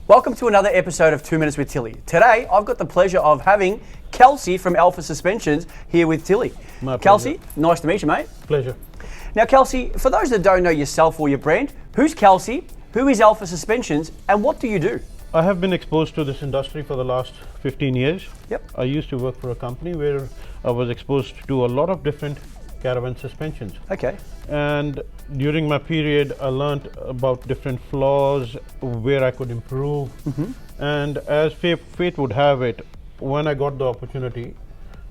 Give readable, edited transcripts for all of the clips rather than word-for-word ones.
Welcome to another episode of 2 Minutes with Tilly. Today, I've got the pleasure of having Kalsi from Alpha Suspensions here with Tilly. My pleasure. Kalsi, nice to meet you, mate. Pleasure. Now, Kalsi, for those that don't know yourself or your brand, who's Kalsi, who is Alpha Suspensions, and what do you do? I have been exposed to this industry for the last 15 years. Yep. I used to work for a company where I was exposed to a lot of different caravan suspensions. Okay. And during my period, I learned about different flaws, where I could improve. And as fate would have it, when I got the opportunity,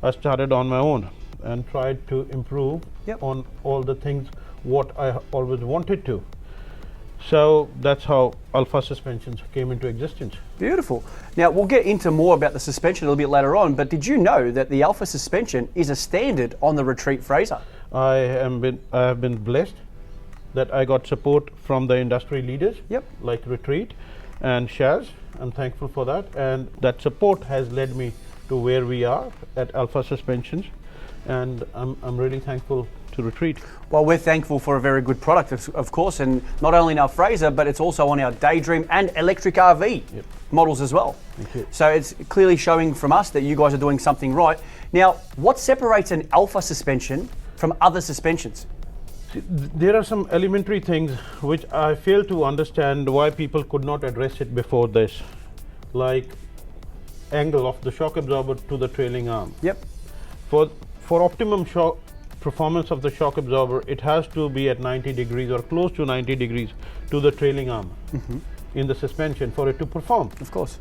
I started on my own and tried to improve on all the things what I always wanted to. So that's how Alpha Suspensions came into existence. Beautiful. Now, we'll get into more about the suspension a little bit later on, but did you know that the Alpha suspension is a standard on the Retreat Fraser? I have been blessed that I got support from the industry leaders like Retreat and Shaz. I'm thankful for that, and that support has led me to where we are at Alpha Suspensions, and I'm really thankful to Retreat. Well, we're thankful for a very good product, of course, and not only in our Fraser, but it's also on our Daydream and electric RV models as well. Thank you. So it's clearly showing from us that you guys are doing something right. Now, what separates an Alpha suspension from other suspensions? See, there are some elementary things which I fail to understand why people could not address it before this, like angle of the shock absorber to the trailing arm. Yep. For optimum shock performance of the shock absorber, it has to be at 90 degrees or close to 90 degrees to the trailing arm in the suspension for it to perform. Of course.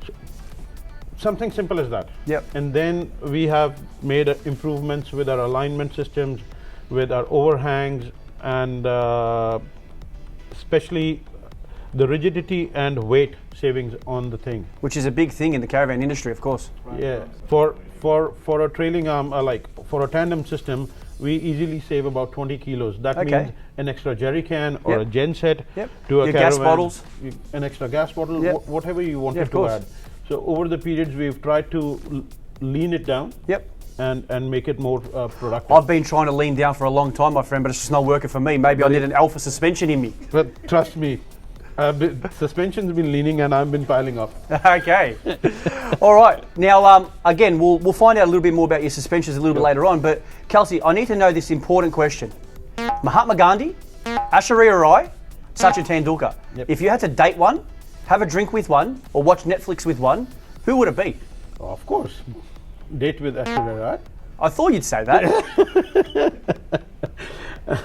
Something simple as that. Yep. And then we have made improvements with our alignment systems, with our overhangs, and especially the rigidity and weight savings on the thing. Which is a big thing in the caravan industry, of course. Yeah. For a trailing arm, for a tandem system, we easily save about 20 kilos. That means an extra jerry can or a gen set to a Your caravan. gas bottles. An extra gas bottle, whatever you wanted to add. So over the periods, we've tried to lean it down. And make it more productive. I've been trying to lean down for a long time, my friend, but it's just not working for me. Maybe I need an Alpha suspension in me. But trust me, suspension's been leaning and I've been piling up. Okay. All right. Now, again, we'll find out a little bit more about your suspensions a little bit later on, but Kalsi, I need to know this important question. Mahatma Gandhi, Aishwarya Rai, Sachin Tendulkar. If you had to date one, have a drink with one, or watch Netflix with one, who would it be? Oh, of course. Date with Aishwarya Rai. I thought you'd say that.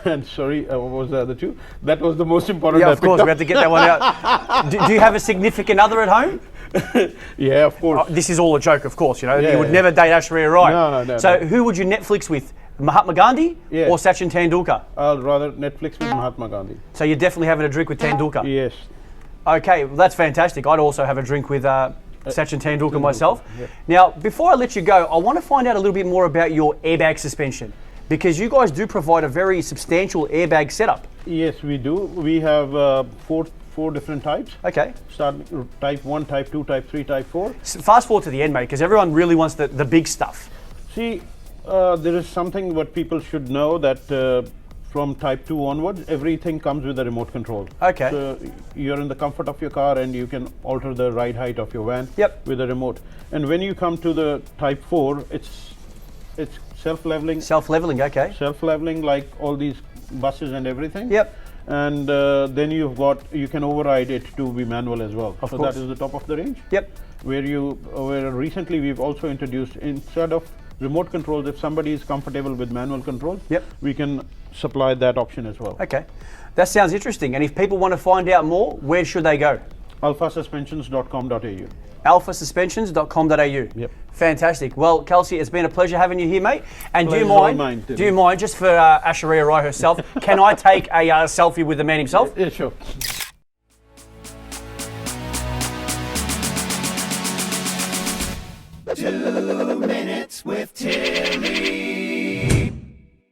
And sorry, what was the other two? That was the most important. Yeah, of course, we had to get that one out. Do you have a significant other at home? Yeah, of course. This is all a joke, of course. You know, you would never date Aishwarya Rai. No. So who would you Netflix with? Mahatma Gandhi or Sachin Tendulkar? I'll rather Netflix with Mahatma Gandhi. So you're definitely having a drink with Tendulkar? Yes. Okay, well, that's fantastic. I'd also have a drink with Sachin Tendulkar myself. Now, before I let you go, I want to find out a little bit more about your airbag suspension, because you guys do provide a very substantial airbag setup. Yes, we do. We have four different types. Okay. Start type 1, type 2, type 3, type 4. Fast forward to the end, mate, because everyone really wants the big stuff. See, there is something what people should know, that from type 2 onwards, everything comes with a remote control. Okay. So you're in the comfort of your car and you can alter the ride height of your van with a remote. And when you come to the type 4, it's self-leveling. Self-leveling, okay. Self-leveling, like all these buses and everything. Yep. And then you can override it to be manual as well. Of so course. that is the top of the range. Yep. Where recently we've also introduced, instead of remote controls, if somebody is comfortable with manual controls, we can supply that option as well. Okay, that sounds interesting. And if people want to find out more, where should they go? alphasuspensions.com.au. alphasuspensions.com.au. Yep. Fantastic. Well, Kalsi, it's been a pleasure having you here, mate. And do you mind, just for Aishwarya Rai herself, can I take a selfie with the man himself? Yeah, sure. 2 minutes with Tilly.